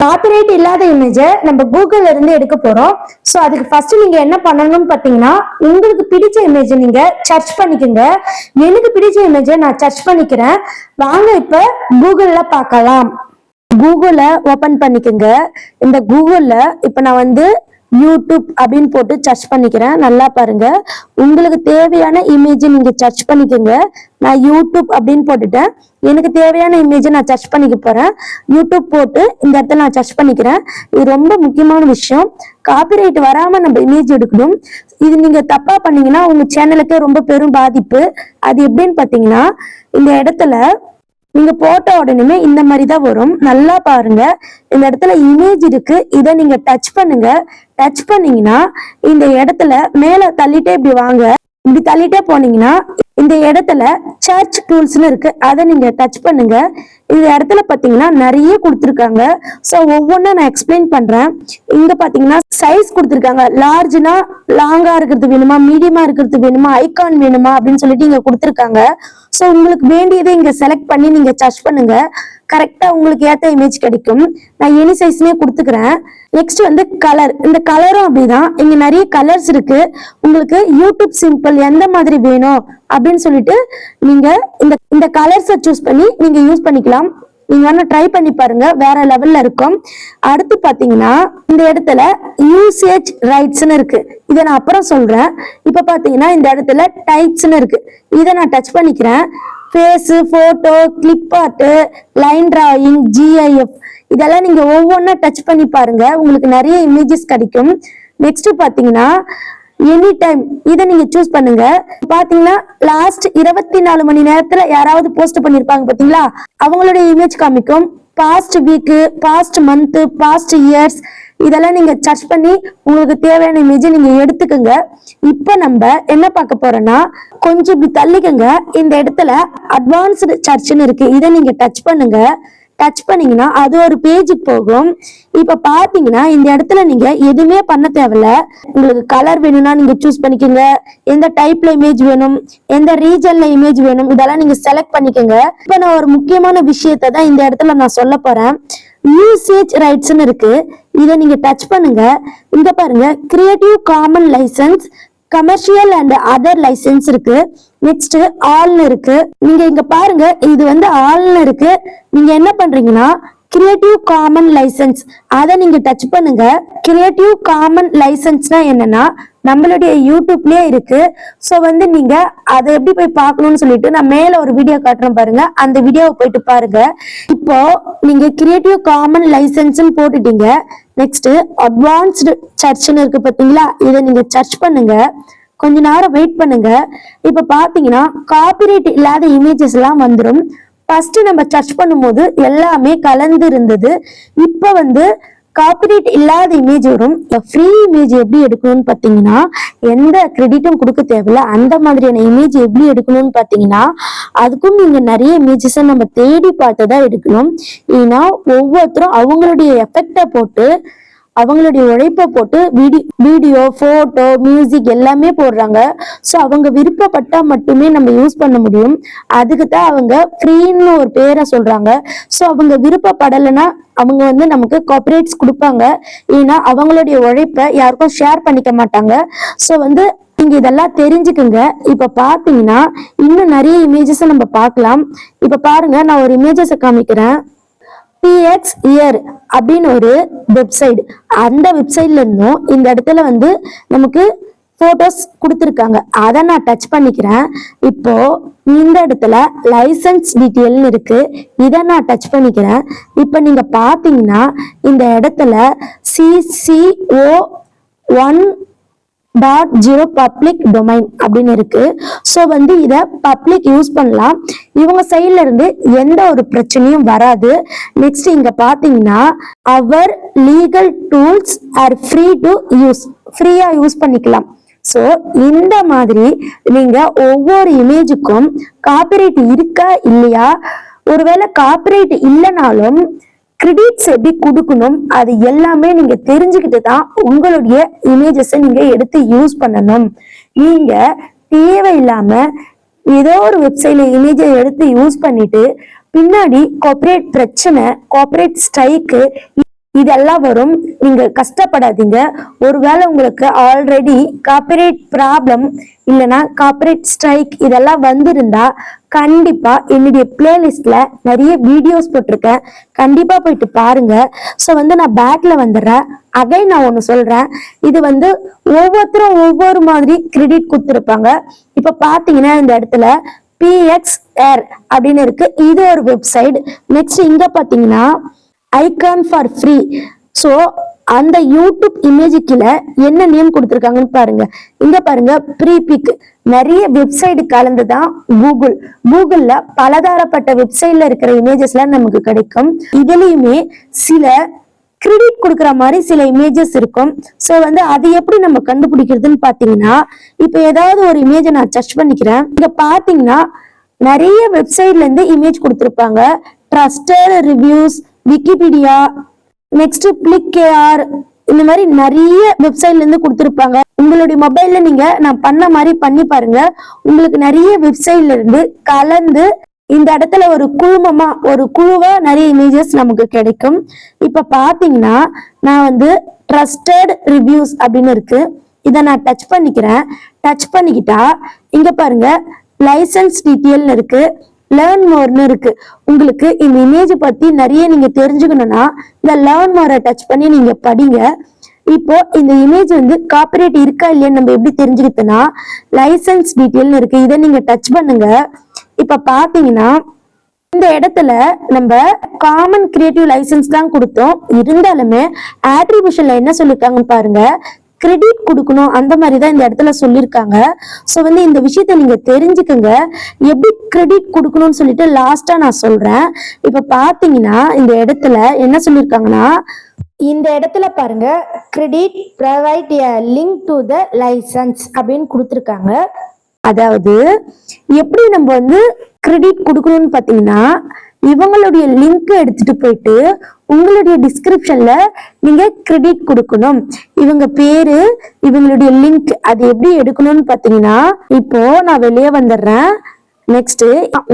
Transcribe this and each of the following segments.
Copyright இல்லாத இமேஜை நம்ம கூகுள்ல இருந்து எடுக்க போறோம். ஸோ அதுக்கு ஃபர்ஸ்ட் நீங்க என்ன பண்ணணும்னு பாத்தீங்கன்னா, உங்களுக்கு பிடிச்ச இமேஜை நீங்க சர்ச் பண்ணிக்கோங்க. எனக்கு பிடிச்ச இமேஜை நான் சர்ச் பண்ணிக்கிறேன். வாங்க இப்ப கூகுள்ல பார்க்கலாம். கூகுளை ஓபன் பண்ணிக்கோங்க. இந்த கூகுள்ல இப்ப நான் வந்து யூடியூப் அப்படின்னு போட்டு சர்ச் பண்ணிக்கிறேன். நல்லா பாருங்க, உங்களுக்கு தேவையான இமேஜ் நீங்க சர்ச் பண்ணிக்கோங்க. நான் யூடியூப் அப்படின்னு போட்டுட்டேன். எனக்கு தேவையான இமேஜை நான் சர்ச் பண்ணிக்க போறேன். யூடியூப் போட்டு இந்த இடத்துல நான் சர்ச் பண்ணிக்கிறேன். இது ரொம்ப முக்கியமான விஷயம். காப்பிரைட் வராம நம்ம இமேஜ் எடுக்கணும். இது நீங்க தப்பா பண்ணீங்கன்னா உங்க சேனலுக்கே ரொம்ப பெரும் பாதிப்பு. அது எப்படின்னு பாத்தீங்கன்னா, இந்த இடத்துல நீங்க போட்ட உடனே இந்த மாதிரி தான் வரும். நல்லா பாருங்க, இந்த இடத்துல இமேஜ் இருக்கு. இதை நீங்க டச் பண்ணுங்க. டச் பண்ணீங்கன்னா இந்த இடத்துல மேல தள்ளிட்டே இப்படி வாங்க. இப்படி தள்ளிட்டே போனீங்கன்னா இந்த இடத்துல சர்ச் டூல்ஸ்னு இருக்கு. அதை நீங்க டச் பண்ணுங்க. இந்த இடத்துல பாத்தீங்கன்னா நிறைய கொடுத்துருக்காங்க. ஸோ ஒவ்வொன்னா நான் எக்ஸ்பிளைன் பண்றேன். இங்க பாத்தீங்கன்னா சைஸ் கொடுத்துருக்காங்க. லார்ஜ்னா லாங்கா இருக்கிறது வேணுமா, மீடியமா இருக்கிறது வேணுமா, ஐகான் வேணுமா அப்படின்னு சொல்லிட்டு இங்க கொடுத்துருக்காங்க. ஸோ உங்களுக்கு வேண்டியதை இங்க செலக்ட் பண்ணி நீங்க சர்ச் பண்ணுங்க. கரெக்டா உங்களுக்கு ஏத்த இமேஜ் கிடைக்கும். நான் எனி சைஸ்மே கொடுத்துக்கிறேன். நெக்ஸ்ட் வந்து கலர். இந்த கலரும் அப்படிதான். இங்க நிறைய கலர்ஸ் இருக்கு. உங்களுக்கு யூடியூப் சிம்பிள் எந்த மாதிரி வேணும் அப்படின்னு சொல்லிட்டு நீங்க இந்த கலர்ஸை சூஸ் பண்ணி நீங்க யூஸ் பண்ணிக்கலாம். நீங்க வேணா ட்ரை பண்ணி பாருங்க, வேற லெவல்ல இருக்கும். அடுத்து பாத்தீங்கன்னா இந்த இடத்துல யூசேஜ் ரைட்ஸ்ன்னு இருக்கு. இதை நான் அப்புறம் சொல்றேன். இப்ப பாத்தீங்கன்னா இந்த இடத்துல டைப்ஸ்ன்னு இருக்கு. இதை நான் டச் பண்ணிக்கிறேன். Face, photo, clip art, line drawing, GIF இதெல்லாம் நீங்க ஒவ்வொன்னா டச் பண்ணி பாருங்க. உங்களுக்கு நிறைய இமேஜஸ் கிடைக்கும். நெக்ஸ்ட் பாத்தீங்கன்னா எனி டைம், இதை நீங்க சூஸ் பண்ணுங்க. பாத்தீங்கன்னா லாஸ்ட் 24 மணி நேரத்துல யாராவது போஸ்ட் பண்ணிருப்பாங்க பாத்தீங்களா, அவங்களுடைய இமேஜ் காமிக்கும். Past week, past month, past years இதெல்லாம் நீங்க சர்ச் பண்ணி உங்களுக்கு தேவையான இமேஜை நீங்க எடுத்துக்கோங்க. இப்ப நம்ம என்ன பார்க்க போறோம்னா, கொஞ்சம் இப்படி தள்ளிக்கங்க. இந்த இடத்துல அட்வான்ஸ்டு சர்ச்னு இருக்கு. இதை நீங்க டச் பண்ணுங்க. டச் பண்ணீங்கன்னா அது ஒரு பேஜுக்கு போகும். இப்ப பாத்தீங்கன்னா இந்த இடத்துல நீங்க எதுவுமே பண்ண தேவையில்ல. உங்களுக்கு கலர் வேணும்னா நீங்க சூஸ் பண்ணிக்கோங்க. எந்த டைப்ல இமேஜ் வேணும், எந்த ரீஜன்ல இமேஜ் வேணும், இதெல்லாம் நீங்க செலக்ட் பண்ணிக்கோங்க. இப்ப நான் ஒரு முக்கியமான விஷயத்தை தான் இந்த இடத்துல நான் சொல்ல போறேன். யூசேஜ் ரைட்ஸ்னு இருக்கு. இதை நீங்க டச் பண்ணுங்க. இங்க பாருங்க, creative common licence, commercial and other licence இருக்கு. நெக்ஸ்ட் ஆல்னு இருக்கு. நீங்க இங்க பாருங்க, இது வந்து ஆல்னு இருக்கு. நீங்க என்ன பண்றீங்கன்னா கிரியேட்டிவ் காமன் லைசன்ஸ் அதை நீங்க டச் பண்ணுங்க. கிரியேட்டிவ் காமன் லைசன்ஸ்னா என்னன்னா நம்மளுடைய யூடியூப்லயே இருக்கு. ஸோ வந்து நீங்க அதை எப்படி போய் பார்க்கணும்னு சொல்லிட்டு நான் மேல ஒரு வீடியோ காட்டுறேன் பாருங்க. அந்த வீடியோவை போயிட்டு பாருங்க. இப்போ நீங்க கிரியேட்டிவ் காமன் லைசன்ஸ்ன்னு போட்டுட்டீங்க. நெக்ஸ்ட் அட்வான்ஸ்டு சர்ச்னு இருக்கு பாத்தீங்களா, இதை நீங்க சர்ச் பண்ணுங்க. கொஞ்ச நேரம் வெயிட் பண்ணுங்க. இப்ப பாத்தீங்கன்னா காப்பிரைட் இல்லாத இமேஜஸ் எல்லாம் வந்துடும். ஃபர்ஸ்ட் நம்ம சர்ச் பண்ணும்போது எல்லாமே கலந்து இருந்தது. இப்ப வந்து காப்பிரைட் இல்லாத இமேஜ் வரும். ஃப்ரீ இமேஜ் எப்படி எடுக்கணும்னு பாத்தீங்கன்னா, எந்த கிரெடிட்டும் கொடுக்க தேவையில்ல. அந்த மாதிரியான இமேஜ் எப்படி எடுக்கணும்னு பாத்தீங்கன்னா, அதுக்கும் நீங்க நிறைய இமேஜஸ் நம்ம தேடி பார்த்துதான் எடுக்கணும். ஏன்னா ஒவ்வொருத்தரும் அவங்களுடைய எஃபெக்டை போட்டு, அவங்களுடைய உழைப்பை போட்டு வீடியோ, போட்டோ, மியூசிக் எல்லாமே போடுறாங்க. ஸோ அவங்க விருப்பப்பட்டா மட்டுமே நம்ம யூஸ் பண்ண முடியும். அதுக்கு தான் அவங்க ஃப்ரீன்னு ஒரு பேரை சொல்றாங்க. ஸோ அவங்க விருப்பப்படலைன்னா அவங்க வந்து நமக்கு காப்பிரைட்ஸ் கொடுப்பாங்க. ஏன்னா அவங்களுடைய உழைப்பை யாருக்கும் ஷேர் பண்ணிக்க மாட்டாங்க. ஸோ வந்து நீங்க இதெல்லாம் தெரிஞ்சுக்குங்க. இப்ப பாத்தீங்கன்னா இன்னும் நிறைய இமேஜஸ் நம்ம பார்க்கலாம். இப்ப பாருங்க, நான் ஒரு இமேஜஸை காமிக்கிறேன். PX இயர் அப்படின்னு ஒரு வெப்சைட். அந்த வெப்சைட்ல இருந்தும் இந்த இடத்துல வந்து நமக்கு போட்டோஸ் கொடுத்துருக்காங்க. அதை நான் டச் பண்ணிக்கிறேன். இப்போ இந்த இடத்துல லைசன்ஸ் டீட்டெயில்னு இருக்கு. இதை நான் டச் பண்ணிக்கிறேன். இப்போ நீங்க பாத்தீங்கன்னா இந்த இடத்துல CC01.0 பப்ளிக் டொமைன் அப்படின்னு இருக்கு. ஸோ வந்து இதை பப்ளிக் யூஸ் பண்ணலாம். இவங்க சைட்ல இருந்து எந்த ஒரு பிரச்சனையும் வராது. நெக்ஸ்ட் இங்க பாத்தீங்கன்னா our legal tools are free to use, ஃப்ரீயா யூஸ் பண்ணிக்கலாம். ஸோ இந்த மாதிரி நீங்க ஒவ்வொரு இமேஜுக்கும் காப்பிரைட் இருக்கா இல்லையா, ஒருவேளை காப்பிரைட் இல்லைனாலும் கிரெடிட்ஸ் எப்படி கொடுக்கணும், அது எல்லாமே நீங்க தெரிஞ்சுக்கிட்டு தான் உங்களுடைய இமேஜஸை நீங்க எடுத்து யூஸ் பண்ணணும். நீங்க தேவையில்லாம ஏதோ ஒரு வெப்சைட்ல இமேஜை எடுத்து யூஸ் பண்ணிட்டு பின்னாடி கார்ப்பரேட் பிரச்சனை, கார்ப்பரேட் ஸ்ட்ரைக்கு இதெல்லாம் வரும். நீங்க கஷ்டப்படாதீங்க. ஒருவேளை உங்களுக்கு ஆல்ரெடி காப்பிரைட் ப்ராப்ளம் இல்லைன்னா காப்பிரைட் ஸ்ட்ரைக் இதெல்லாம் வந்திருந்தா கண்டிப்பா என்னுடைய பிளேலிஸ்ட்ல நிறைய வீடியோஸ் போட்டிருக்கேன், கண்டிப்பா போயிட்டு பாருங்க. ஸோ நான் பேக்ல வந்துடுறேன். அகைன் நான் ஒண்ணு சொல்றேன், இது ஒவ்வொருத்தரும் ஒவ்வொரு மாதிரி கிரெடிட் கொடுத்துருப்பாங்க. இப்ப பாத்தீங்கன்னா இந்த இடத்துல PXR அப்படின்னு இருக்கு, இது ஒரு வெப்சைட். நெக்ஸ்ட் இங்க பாத்தீங்கன்னா ஐகான் ஃபார் ஃப்ரீ. ஸோ அந்த யூடியூப் இமேஜ் கீழே என்ன நேம் கொடுத்துருக்காங்கன்னு பாருங்க. இங்க பாருங்க ப்ரீபிக். நிறைய வெப்சைட் கலந்துதான் கூகுள்ல பலதரப்பட்ட வெப்சைட்ல இருக்கிற இமேஜஸ்லாம் நமக்கு கிடைக்கும். இதுலயுமே சில கிரெடிட் கொடுக்குற மாதிரி சில இமேஜஸ் இருக்கும். ஸோ அது எப்படி நம்ம கண்டுபிடிக்கிறதுன்னு பாத்தீங்கன்னா, இப்ப ஏதாவது ஒரு இமேஜை நான் சர்ச் பண்ணிக்கிறேன். இங்க பாத்தீங்கன்னா நிறைய வெப்சைட்ல இருந்து இமேஜ் கொடுத்துருப்பாங்க. ட்ரஸ்டட் ரிவ்யூஸ், விக்கிபீடியா, நெக்ஸ்ட் கிளிக்.kr, இந்த மாதிரி நிறைய வெப்சைட்ல இருந்து கொடுத்துருப்பாங்க. உங்களுடைய மொபைல்ல நீங்க நான் பண்ண மாதிரி பண்ணி பாருங்க. உங்களுக்கு நிறைய வெப்சைட்ல இருந்து கலந்து இந்த இடத்துல ஒரு குழுவா நிறைய இமேஜஸ் நமக்கு கிடைக்கும். இப்ப பாத்தீங்கன்னா நான் ட்ரஸ்டட் ரிவ்யூஸ் அப்படின்னு இருக்கு, இதை நான் டச் பண்ணிக்கிறேன். டச் பண்ணிக்கிட்டா இங்க பாருங்க லைசன்ஸ் டீட்டெயில் இருக்கு, லேர்ன் மோர்னு இருக்கு. உங்களுக்கு இந்த இமேஜ் பத்தி நிறைய நீங்க தெரிஞ்சுக்கணும்னா இந்த லேர்ன் மோரை டச் பண்ணி நீங்க படிங்க. இப்போ இந்த இமேஜ் காப்பிரைட் இருக்கா இல்லையான்னு நம்ம எப்படி தெரிஞ்சுக்கிட்டோம்னா லைசன்ஸ் டீட்டெயில்னு இருக்கு, இதை நீங்க டச் பண்ணுங்க. இப்ப பாத்தீங்கன்னா இந்த இடத்துல நம்ம காமன் கிரியேட்டிவ் லைசன்ஸ் தான் கொடுத்தோம். இருந்தாலுமே ஆட்ரிபியூஷன்ல என்ன சொல்லிருக்காங்கன்னு பாருங்க, கிரெடிட் கொடுக்கணும், அந்த மாதிரி தான் இந்த இடத்துல சொல்லியிருக்காங்க. ஸோ இந்த விஷயத்த நீங்க தெரிஞ்சுக்கங்க, எப்படி கிரெடிட் கொடுக்கணும்னு சொல்லிட்டு லாஸ்டா நான் சொல்றேன். இப்ப பாத்தீங்கன்னா இந்த இடத்துல என்ன சொல்லியிருக்காங்கன்னா, இந்த இடத்துல பாருங்க credit provide a link to the licence அப்படின்னு கொடுத்துருக்காங்க. அதாவது எப்படி நம்ம கிரெடிட் கொடுக்கணும்னு பாத்தீங்கன்னா, இவங்களுடைய லிங்க் எடுத்துட்டு போயிட்டு உங்களுடைய டிஸ்கிரிப்ஷன்ல நீங்க கிரெடிட் கொடுக்கணும். இவங்க பேரு, இவங்களுடைய லிங்க், அது எப்படி எடுக்கணும்னு பாத்தீங்கன்னா, இப்போ நான் வெளியே வந்துடுறேன். நெக்ஸ்ட்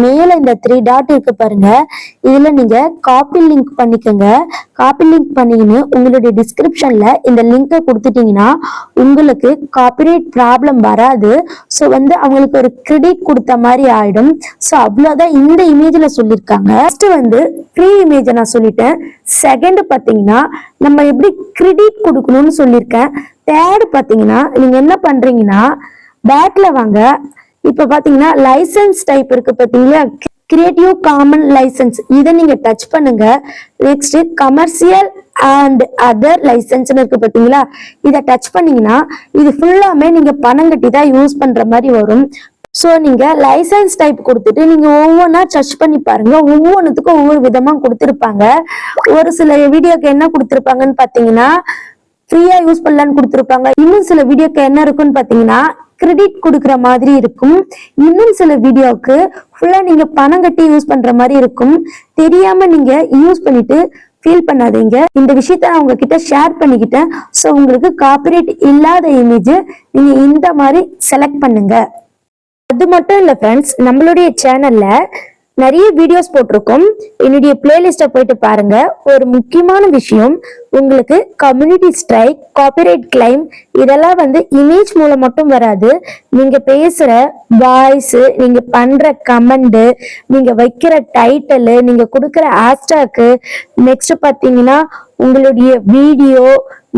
மேல இந்த 3 டாட் இருக்கு பாருங்க, இதுல நீங்க காப்பி லிங்க் பண்ணிக்கோங்க. காப்பி லிங்க் பண்ணிக்கின்னு உங்களுடைய டிஸ்கிரிப்ஷன்ல இந்த லிங்கை கொடுத்துட்டீங்கன்னா உங்களுக்கு காப்பிரைட் ப்ராப்ளம் வராது. ஸோ அவங்களுக்கு ஒரு கிரெடிட் கொடுத்த மாதிரி ஆயிடும். ஸோ அவ்வளவுதான் இந்த இமேஜ்ல சொல்லியிருக்காங்க. ஃபர்ஸ்ட் ஃப்ரீ இமேஜை நான் சொல்லிட்டேன். செகண்ட் பாத்தீங்கன்னா நம்ம எப்படி கிரெடிட் கொடுக்கணும்னு சொல்லியிருக்கேன். தேர்ட் பாத்தீங்கன்னா நீங்க என்ன பண்றீங்கன்னா பேக்ல வாங்க. இப்ப பாத்தீங்கன்னா லைசன்ஸ் டைப் இருக்கு பாத்தீங்களா, கிரியேட்டிவ் காமன் லைசன்ஸ், இதை நீங்க டச் பண்ணுங்க. Next commercial and other licence இருக்கு பாத்தீங்களா, இதை டச் பண்ணீங்கன்னா இது ஃபுல்லாமே நீங்க பணம் கட்டி தான் யூஸ் பண்ற மாதிரி வரும். ஸோ நீங்க லைசன்ஸ் டைப் கொடுத்துட்டு நீங்க ஒவ்வொன்றா சர்ச் பண்ணி பாருங்க. ஒவ்வொன்றுத்துக்கும் ஒவ்வொரு விதமா கொடுத்துருப்பாங்க. ஒரு சில வீடியோக்கு என்ன கொடுத்துருப்பாங்கன்னு பாத்தீங்கன்னா ஃப்ரீயா யூஸ் பண்ணலான்னு கொடுத்துருப்பாங்க. இன்னும் சில வீடியோக்கு என்ன இருக்குன்னு பாத்தீங்கன்னா கிரெடிட் கொடுக்குற மாதிரி இருக்கும். இன்னும் சில வீடியோவுக்கு ஃபுல்லா நீங்க பணம் கட்டி யூஸ் பண்ற மாதிரி இருக்கும். தெரியாம நீங்க யூஸ் பண்ணிட்டு ஃபீல் பண்ணாதீங்க. இந்த விஷயத்த நான் உங்ககிட்ட ஷேர் பண்ணிக்கிட்டேன். ஸோ உங்களுக்கு காப்பிரைட் இல்லாத இமேஜ் நீங்க இந்த மாதிரி செலக்ட் பண்ணுங்க. அது மட்டும் இல்ல ஃப்ரெண்ட்ஸ், நம்மளுடைய சேனல்ல நிறைய வீடியோஸ் போட்டிருக்கோம். என்னுடைய பிளேலிஸ்ட போயிட்டு பாருங்க. ஒரு முக்கியமான விஷயம், உங்களுக்கு கம்யூனிட்டி ஸ்ட்ரைக், காப்பிரைட் கிளைம் இதெல்லாம் இமேஜ் மூலம் மட்டும் வராது. நீங்க பேசுற வாய்ஸ், நீங்க பண்ற கமெண்ட், நீங்க வைக்கிற டைட்டில், நீங்க கொடுக்குற ஹேஷ்டாக், நெக்ஸ்ட் பாத்தீங்கன்னா உங்களுடைய வீடியோ,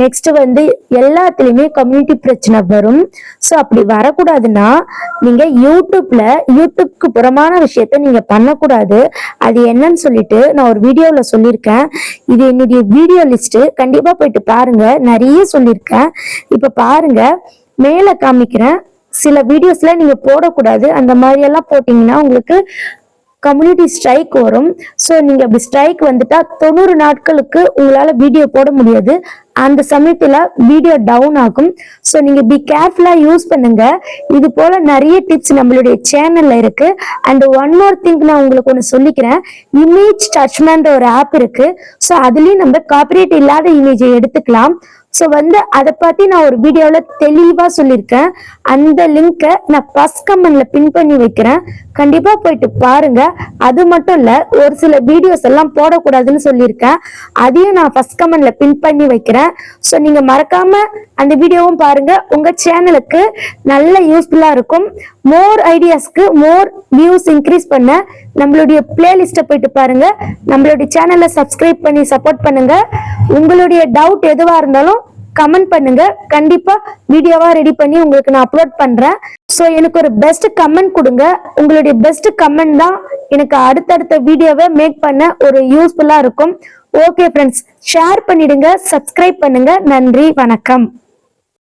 நெக்ஸ்ட் எல்லாத்துலயுமே கம்யூனிட்டி பிரச்சனை வரும். ஸோ அப்படி வரக்கூடாதுன்னா நீங்க யூடியூப்க்கு புறமான விஷயத்த நீங்க பண்ணக்கூடாது. அது என்னன்னு சொல்லிட்டு நான் ஒரு வீடியோல சொல்லியிருக்கேன். இது என்னுடைய வீடியோ லிஸ்ட், கண்டிப்பா போயிட்டு பாருங்க, நிறைய சொல்லியிருக்கேன். இப்ப பாருங்க மேல காமிக்கிறேன். சில வீடியோஸ்ல நீங்க போடக்கூடாது, அந்த மாதிரி எல்லாம் போட்டீங்கன்னா உங்களுக்கு கம்யூனிட்டி ஸ்ட்ரைக் வரும். ஸோ நீங்க அப்படி ஸ்ட்ரைக் வந்துட்டா 90 நாட்களுக்கு உங்களால வீடியோ போட முடியாது. அந்த சமயத்துல வீடியோ டவுன் ஆகும். ஸோ நீங்க பி கேர்ஃபுல்லா யூஸ் பண்ணுங்க. இது போல நிறைய டிப்ஸ் நம்மளுடைய சேனல்ல இருக்கு. அண்ட் ஒன் மோர் திங் நான் உங்களுக்கு ஒன்று சொல்லிக்கிறேன். இமேஜ் டச்மேன்ற ஒரு ஆப் இருக்கு. ஸோ அதுலயும் நம்ம காப்பிரைட் இல்லாத இமேஜை எடுத்துக்கலாம். ஸோ அதை பத்தி நான் ஒரு வீடியோல தெளிவா சொல்லியிருக்கேன். அந்த லிங்கை நான் ஃபர்ஸ்ட் கமெண்ட்ல பின் பண்ணி வைக்கிறேன். கண்டிப்பா போயிட்டு பாருங்க. அது மட்டும் இல்ல, ஒரு சில வீடியோஸ் எல்லாம் போடக்கூடாதுன்னு சொல்லியிருக்கேன். அதையும் நான் ஃபர்ஸ்ட் கமெண்ட்ல பின் பண்ணி வைக்கிறேன். ஸோ நீங்க மறக்காம அந்த வீடியோவும் பாருங்க. உங்க சேனலுக்கு நல்ல யூஸ்ஃபுல்லா இருக்கும். மோர் ஐடியாஸ்க்கு, மோர் வியூஸ் இன்க்ரீஸ் பண்ண நம்மளுடைய பிளேலிஸ்ட்டை போயிட்டு பாருங்க. நம்மளுடைய சேனலை சப்ஸ்கிரைப் பண்ணி சப்போர்ட் பண்ணுங்க. உங்களுடைய டவுட் எதுவா இருந்தாலும் கமெண்ட் பண்ணுங்க. கண்டிப்பா வீடியோவா ரெடி பண்ணி உங்களுக்கு நான் அப்லோட் பண்றேன். ஸோ எனக்கு ஒரு பெஸ்ட் கமெண்ட் கொடுங்க. உங்களுடைய பெஸ்ட் கமெண்ட் தான் எனக்கு அடுத்தடுத்த வீடியோவை மேக் பண்ண ஒரு யூஸ்ஃபுல்லா இருக்கும். ஓகே ஃப்ரெண்ட்ஸ், ஷேர் பண்ணிடுங்க, சப்ஸ்கிரைப் பண்ணுங்க. நன்றி, வணக்கம்.